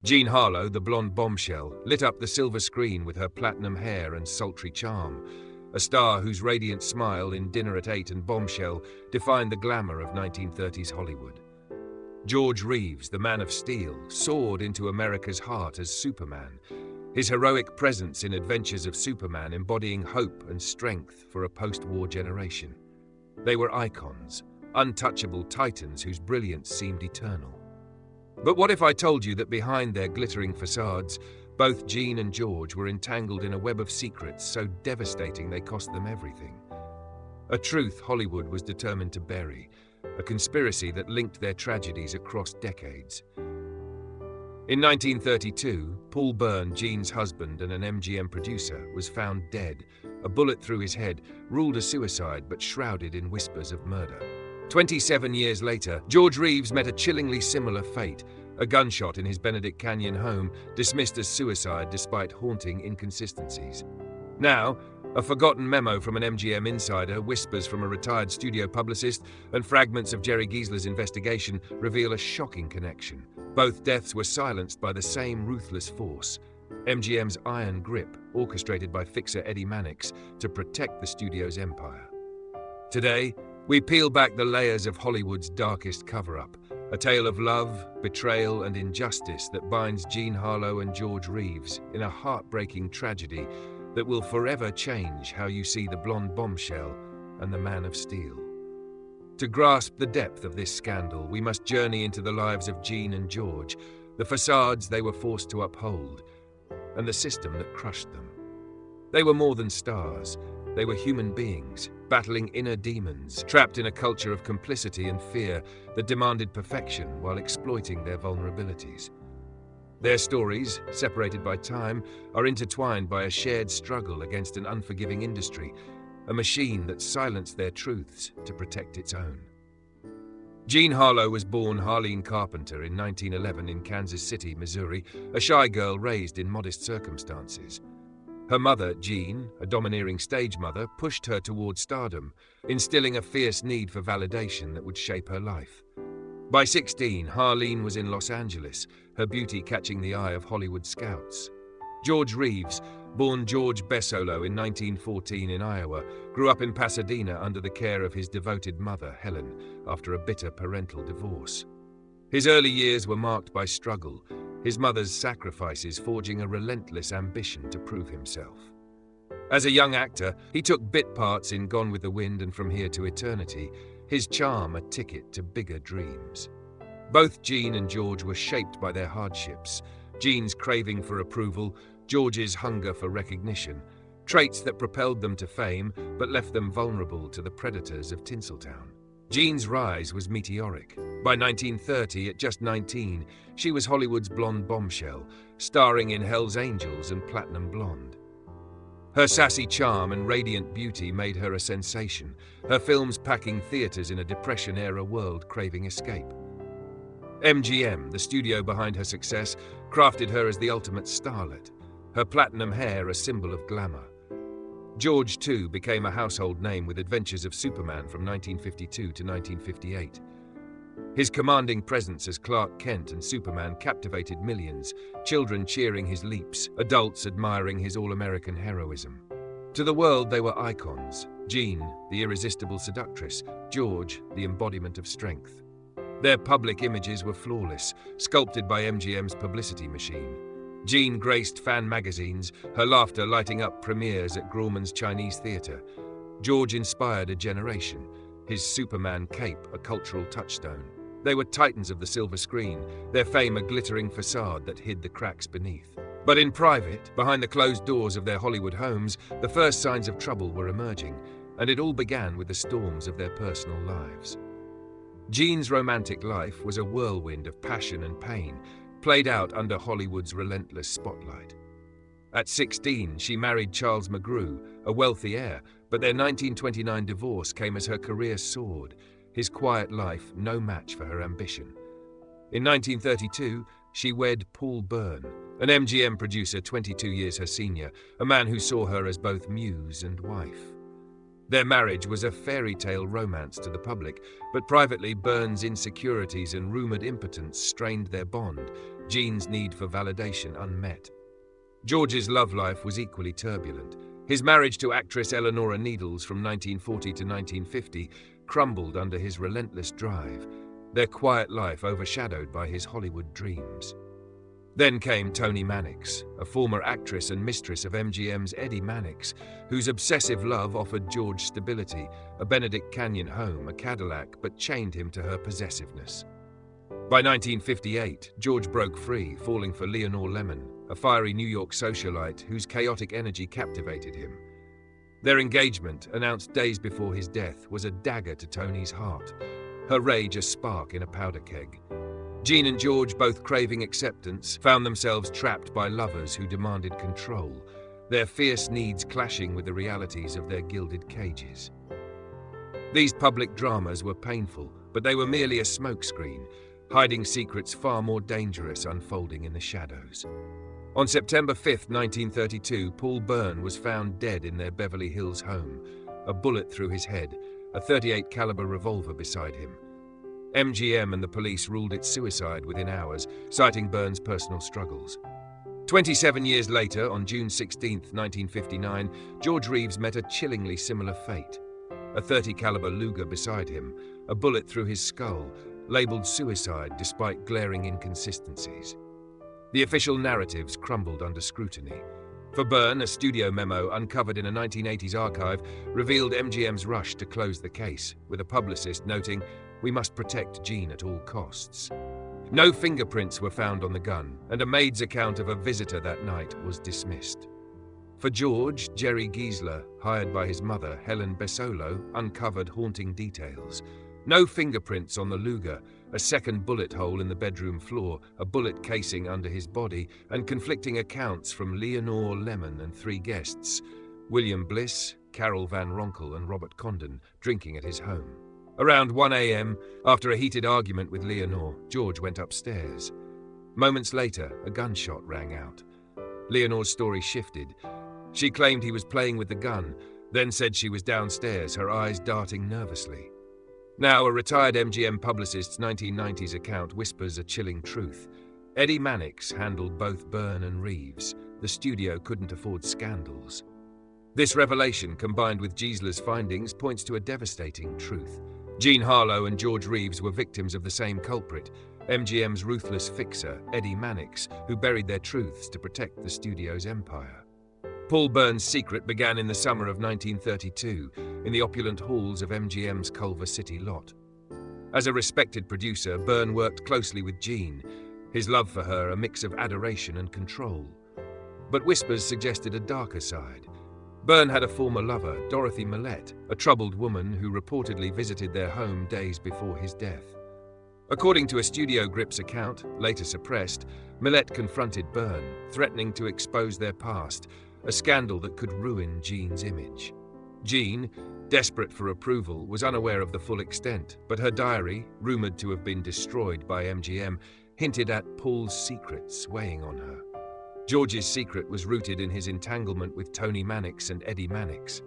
Jean Harlow, the blonde bombshell, lit up the silver screen with her platinum hair and sultry charm, a star whose radiant smile in Dinner at 8 and Bombshell defined the glamour of 1930s Hollywood. George Reeves, the Man of Steel, soared into America's heart as Superman, his heroic presence in Adventures of Superman embodying hope and strength for a post-war generation. They were icons, untouchable titans whose brilliance seemed eternal. But what if I told you that behind their glittering facades, both Jean and George were entangled in a web of secrets so devastating they cost them everything? A truth Hollywood was determined to bury, a conspiracy that linked their tragedies across decades. In 1932, Paul Byrne, Jean's husband and an MGM producer, was found dead, a bullet through his head, ruled a suicide but shrouded in whispers of murder. 27 years later, George Reeves met a chillingly similar fate, a gunshot in his Benedict Canyon home, dismissed as suicide despite haunting inconsistencies. Now, a forgotten memo from an MGM insider, whispers from a retired studio publicist, and fragments of Jerry Giesler's investigation reveal a shocking connection. Both deaths were silenced by the same ruthless force, MGM's iron grip, orchestrated by fixer Eddie Mannix to protect the studio's empire. Today, we peel back the layers of Hollywood's darkest cover-up, a tale of love, betrayal, and injustice that binds Jean Harlow and George Reeves in a heartbreaking tragedy that will forever change how you see the blonde bombshell and the Man of Steel. To grasp the depth of this scandal, we must journey into the lives of Jean and George, the facades they were forced to uphold, and the system that crushed them. They were more than stars. They were human beings, battling inner demons, trapped in a culture of complicity and fear that demanded perfection while exploiting their vulnerabilities. Their stories, separated by time, are intertwined by a shared struggle against an unforgiving industry, a machine that silenced their truths to protect its own. Jean Harlow was born Harleen Carpenter in 1911 in Kansas City, Missouri, a shy girl raised in modest circumstances. Her mother, Jean, a domineering stage mother, pushed her towards stardom, instilling a fierce need for validation that would shape her life. By 16, Harleen was in Los Angeles, her beauty catching the eye of Hollywood scouts. George Reeves, born George Besolo in 1914 in Iowa, grew up in Pasadena under the care of his devoted mother, Helen, after a bitter parental divorce. His early years were marked by struggle, his mother's sacrifices forging a relentless ambition to prove himself. As a young actor, he took bit parts in Gone with the Wind and From Here to Eternity, his charm a ticket to bigger dreams. Both Jean and George were shaped by their hardships, Jean's craving for approval, George's hunger for recognition, traits that propelled them to fame but left them vulnerable to the predators of Tinseltown. Jean's rise was meteoric. By 1930, at just 19, she was Hollywood's blonde bombshell, starring in Hell's Angels and Platinum Blonde. Her sassy charm and radiant beauty made her a sensation, her films packing theaters in a Depression-era world craving escape. MGM, the studio behind her success, crafted her as the ultimate starlet, her platinum hair a symbol of glamour. George, too, became a household name with Adventures of Superman from 1952 to 1958. His commanding presence as Clark Kent and Superman captivated millions, children cheering his leaps, adults admiring his all-American heroism. To the world, they were icons. Jean, the irresistible seductress, George, the embodiment of strength. Their public images were flawless, sculpted by MGM's publicity machine. Jean graced fan magazines, her laughter lighting up premieres at Grauman's Chinese Theatre. George inspired a generation, his Superman cape a cultural touchstone. They were titans of the silver screen, their fame a glittering facade that hid the cracks beneath. But in private, behind the closed doors of their Hollywood homes, the first signs of trouble were emerging, and it all began with the storms of their personal lives. Jean's romantic life was a whirlwind of passion and pain, played out under Hollywood's relentless spotlight. At 16, she married Charles McGrew, a wealthy heir, but their 1929 divorce came as her career soared, his quiet life no match for her ambition. In 1932, she wed Paul Byrne, an MGM producer 22 years her senior, a man who saw her as both muse and wife. Their marriage was a fairy tale romance to the public, but privately Byrne's insecurities and rumored impotence strained their bond, Jean's need for validation unmet. George's love life was equally turbulent. His marriage to actress Eleanora Needles from 1940 to 1950 crumbled under his relentless drive, their quiet life overshadowed by his Hollywood dreams. Then came Toni Mannix, a former actress and mistress of MGM's Eddie Mannix, whose obsessive love offered George stability, a Benedict Canyon home, a Cadillac, but chained him to her possessiveness. By 1958, George broke free, falling for Leonore Lemon, a fiery New York socialite whose chaotic energy captivated him. Their engagement, announced days before his death, was a dagger to Toni's heart, her rage a spark in a powder keg. Jean and George, both craving acceptance, found themselves trapped by lovers who demanded control, their fierce needs clashing with the realities of their gilded cages. These public dramas were painful, but they were merely a smokescreen, hiding secrets far more dangerous unfolding in the shadows. On September 5, 1932, Paul Byrne was found dead in their Beverly Hills home, a bullet through his head, a .38 caliber revolver beside him. MGM and the police ruled it suicide within hours, citing Byrne's personal struggles. 27 years later, on June 16, 1959, George Reeves met a chillingly similar fate. A .30 caliber Luger beside him, a bullet through his skull, labeled suicide despite glaring inconsistencies. The official narratives crumbled under scrutiny. For Byrne, a studio memo uncovered in a 1980s archive revealed MGM's rush to close the case, with a publicist noting, "We must protect Jean at all costs." No fingerprints were found on the gun, and a maid's account of a visitor that night was dismissed. For George, Jerry Giesler, hired by his mother, Helen Besolo, uncovered haunting details. No fingerprints on the Luger, a second bullet hole in the bedroom floor, a bullet casing under his body, and conflicting accounts from Leonore Lemon and 3 guests, William Bliss, Carol Van Ronkel, and Robert Condon, drinking at his home. Around 1 a.m., after a heated argument with Leonore, George went upstairs. Moments later, a gunshot rang out. Leonore's story shifted. She claimed he was playing with the gun, then said she was downstairs, her eyes darting nervously. Now, a retired MGM publicist's 1990s account whispers a chilling truth. Eddie Mannix handled both Byrne and Reeves. The studio couldn't afford scandals. This revelation, combined with Giesler's findings, points to a devastating truth. Jean Harlow and George Reeves were victims of the same culprit, MGM's ruthless fixer, Eddie Mannix, who buried their truths to protect the studio's empire. Paul Byrne's secret began in the summer of 1932, in the opulent halls of MGM's Culver City lot. As a respected producer, Byrne worked closely with Jean, his love for her a mix of adoration and control. But whispers suggested a darker side. Byrne had a former lover, Dorothy Millette, a troubled woman who reportedly visited their home days before his death. According to a Studio Grips account, later suppressed, Millette confronted Byrne, threatening to expose their past, a scandal that could ruin Jean's image. Jean, desperate for approval, was unaware of the full extent, but her diary, rumored to have been destroyed by MGM, hinted at Paul's secrets weighing on her. George's secret was rooted in his entanglement with Toni Mannix and Eddie Mannix.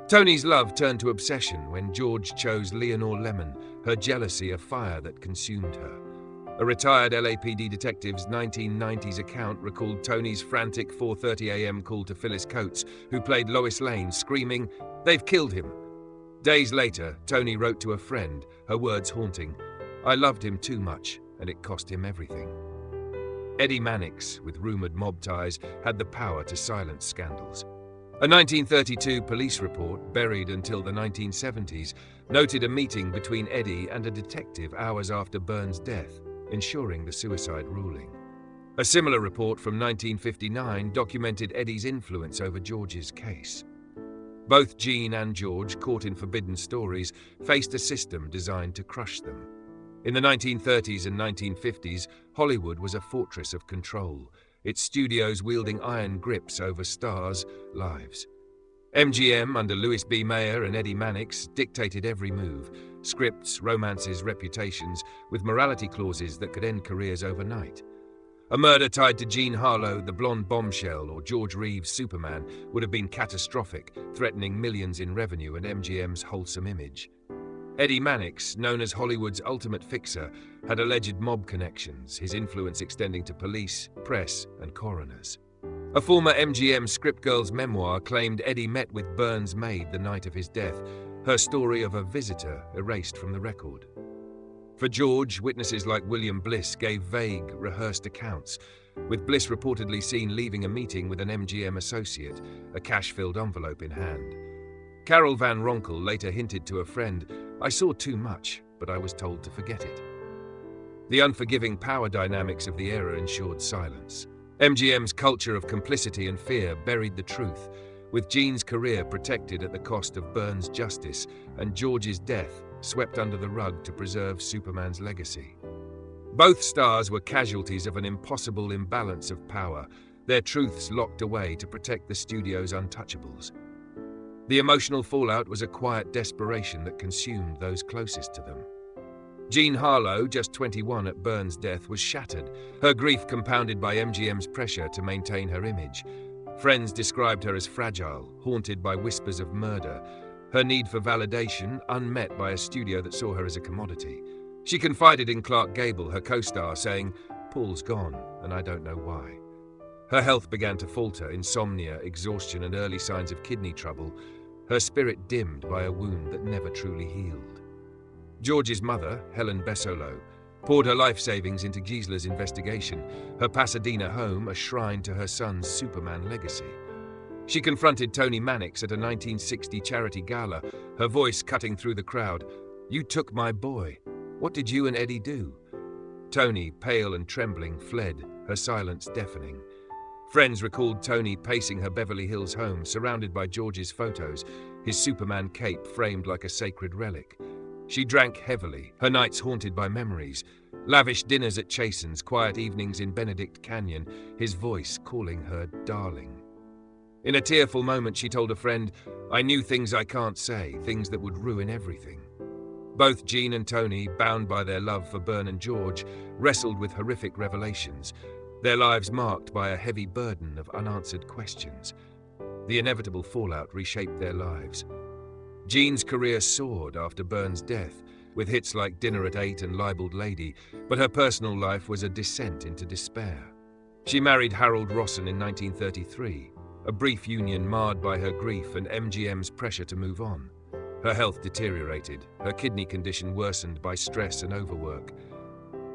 Toni's love turned to obsession when George chose Leonore Lemon, her jealousy a fire that consumed her. A retired LAPD detective's 1990s account recalled Toni's frantic 4:30 a.m. call to Phyllis Coates, who played Lois Lane, screaming, "They've killed him." Days later, Toni wrote to a friend, her words haunting, "I loved him too much, and it cost him everything." Eddie Mannix, with rumored mob ties, had the power to silence scandals. A 1932 police report, buried until the 1970s, noted a meeting between Eddie and a detective hours after Byrne's death, ensuring the suicide ruling. A similar report from 1959 documented Eddie's influence over George's case. Both Jean and George, caught in forbidden stories, faced a system designed to crush them. In the 1930s and 1950s, Hollywood was a fortress of control, its studios wielding iron grips over stars' lives. MGM, under Louis B. Mayer and Eddie Mannix, dictated every move, scripts, romances, reputations, with morality clauses that could end careers overnight. A murder tied to Jean Harlow, the blonde bombshell, or George Reeves' Superman would have been catastrophic, threatening millions in revenue and MGM's wholesome image. Eddie Mannix, known as Hollywood's ultimate fixer, had alleged mob connections, his influence extending to police, press, and coroners. A former MGM script girl's memoir claimed Eddie met with Burns' maid the night of his death, her story of a visitor erased from the record. For George, witnesses like William Bliss gave vague, rehearsed accounts, with Bliss reportedly seen leaving a meeting with an MGM associate, a cash-filled envelope in hand. Carol Van Ronkel later hinted to a friend, "I saw too much, but I was told to forget it." The unforgiving power dynamics of the era ensured silence. MGM's culture of complicity and fear buried the truth, with Gene's career protected at the cost of Burns' justice and George's death swept under the rug to preserve Superman's legacy. Both stars were casualties of an impossible imbalance of power, their truths locked away to protect the studio's untouchables. The emotional fallout was a quiet desperation that consumed those closest to them. Jean Harlow, just 21 at Burns' death, was shattered, her grief compounded by MGM's pressure to maintain her image. Friends described her as fragile, haunted by whispers of murder, her need for validation unmet by a studio that saw her as a commodity. She confided in Clark Gable, her co-star, saying, "Paul's gone, and I don't know why." Her health began to falter, insomnia, exhaustion, and early signs of kidney trouble, her spirit dimmed by a wound that never truly healed. George's mother, Helen Besolo, poured her life savings into Gisla's investigation, her Pasadena home a shrine to her son's Superman legacy. She confronted Tony Mannix at a 1960 charity gala, her voice cutting through the crowd. "You took my boy. What did you and Eddie do?" Tony, pale and trembling, fled, her silence deafening. Friends recalled Tony pacing her Beverly Hills home, surrounded by George's photos, his Superman cape framed like a sacred relic. She drank heavily, her nights haunted by memories, lavish dinners at Chasen's, quiet evenings in Benedict Canyon, his voice calling her darling. In a tearful moment, she told a friend, "I knew things I can't say, things that would ruin everything." Both Jean and Tony, bound by their love for Byrne and George, wrestled with horrific revelations, their lives marked by a heavy burden of unanswered questions. The inevitable fallout reshaped their lives. Jean's career soared after Byrne's death, with hits like Dinner at 8 and Libeled Lady, but her personal life was a descent into despair. She married Harold Rosson in 1933, a brief union marred by her grief and MGM's pressure to move on. Her health deteriorated, her kidney condition worsened by stress and overwork.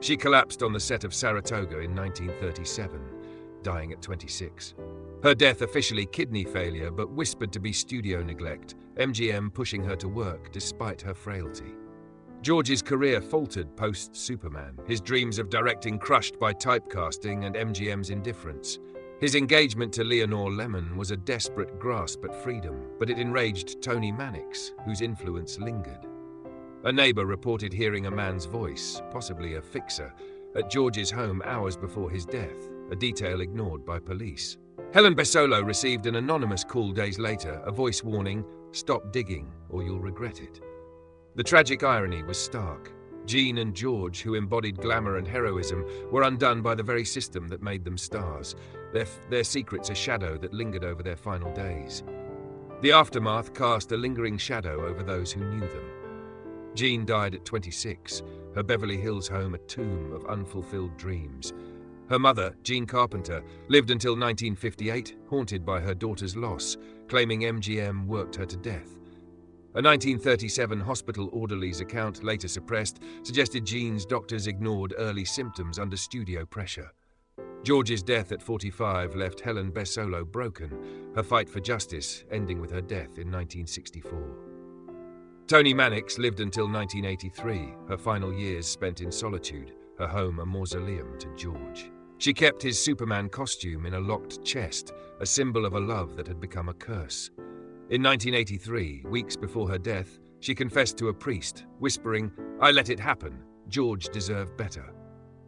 She collapsed on the set of Saratoga in 1937, dying at 26. Her death officially kidney failure, but whispered to be studio neglect, MGM pushing her to work despite her frailty. George's career faltered post-Superman, his dreams of directing crushed by typecasting and MGM's indifference. His engagement to Leonore Lemon was a desperate grasp at freedom, but it enraged Tony Mannix, whose influence lingered. A neighbor reported hearing a man's voice, possibly a fixer, at George's home hours before his death, a detail ignored by police. Helen Besolo received an anonymous call days later, a voice warning, "Stop digging or you'll regret it." The tragic irony was stark. Jean and George, who embodied glamour and heroism, were undone by the very system that made them stars, their secrets a shadow that lingered over their final days. The aftermath cast a lingering shadow over those who knew them. Jean died at 26, her Beverly Hills home a tomb of unfulfilled dreams. Her mother, Jean Carpenter, lived until 1958, haunted by her daughter's loss, claiming MGM worked her to death. A 1937 hospital orderly's account, later suppressed, suggested Jean's doctors ignored early symptoms under studio pressure. George's death at 45 left Helen Besolo broken, her fight for justice ending with her death in 1964. Tony Mannix lived until 1983, her final years spent in solitude, her home a mausoleum to George. She kept his Superman costume in a locked chest, a symbol of a love that had become a curse. In 1983, weeks before her death, she confessed to a priest, whispering, "I let it happen. George deserved better."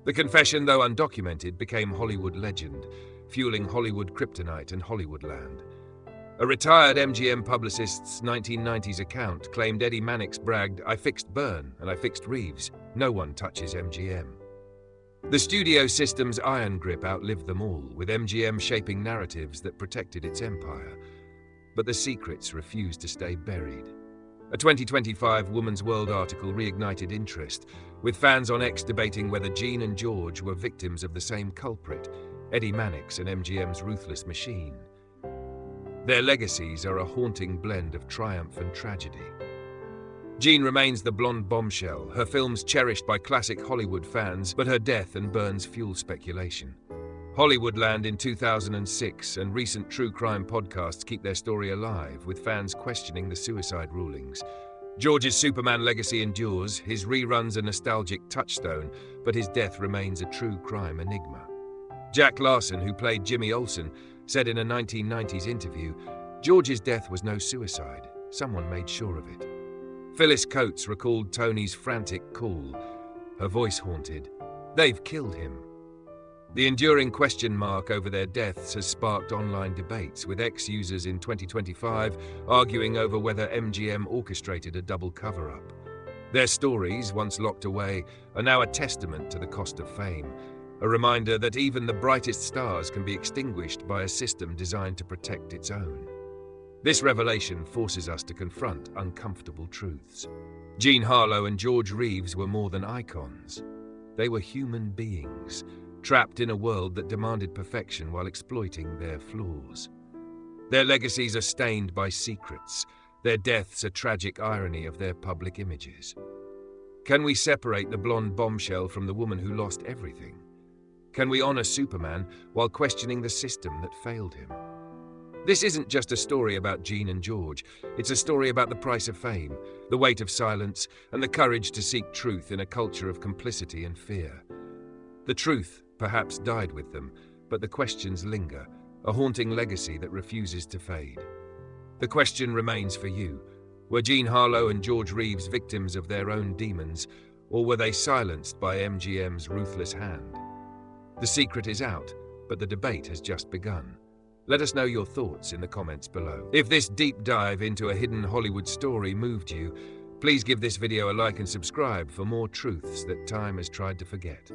The confession, though undocumented, became Hollywood legend, fueling Hollywood kryptonite and Hollywoodland. A retired MGM publicist's 1990s account claimed Eddie Mannix bragged, "I fixed Byrne and I fixed Reeves. No one touches MGM." The studio system's iron grip outlived them all, with MGM shaping narratives that protected its empire. But the secrets refused to stay buried. A 2025 Woman's World article reignited interest, with fans on X debating whether Jean and George were victims of the same culprit, Eddie Mannix and MGM's ruthless machine. Their legacies are a haunting blend of triumph and tragedy. Jean remains the blonde bombshell, her films cherished by classic Hollywood fans, but her death and burns fuel speculation. Hollywoodland in 2006 and recent true crime podcasts keep their story alive, with fans questioning the suicide rulings. George's Superman legacy endures, his reruns a nostalgic touchstone, but his death remains a true crime enigma. Jack Larson, who played Jimmy Olsen, said in a 1990s interview, "George's death was no suicide. Someone made sure of it." Phyllis Coates recalled Tony's frantic call. Her voice haunted, "They've killed him." The enduring question mark over their deaths has sparked online debates, with ex-users in 2025 arguing over whether MGM orchestrated a double cover-up. Their stories, once locked away, are now a testament to the cost of fame, a reminder that even the brightest stars can be extinguished by a system designed to protect its own. This revelation forces us to confront uncomfortable truths. Jean Harlow and George Reeves were more than icons. They were human beings, trapped in a world that demanded perfection while exploiting their flaws. Their legacies are stained by secrets, their deaths a tragic irony of their public images. Can we separate the blonde bombshell from the woman who lost everything? Can we honor Superman while questioning the system that failed him? This isn't just a story about Jean and George, it's a story about the price of fame, the weight of silence, and the courage to seek truth in a culture of complicity and fear. The truth perhaps died with them, but the questions linger, a haunting legacy that refuses to fade. The question remains for you. Were Jean Harlow and George Reeves victims of their own demons, or were they silenced by MGM's ruthless hand? The secret is out, but the debate has just begun. Let us know your thoughts in the comments below. If this deep dive into a hidden Hollywood story moved you, please give this video a like and subscribe for more truths that time has tried to forget.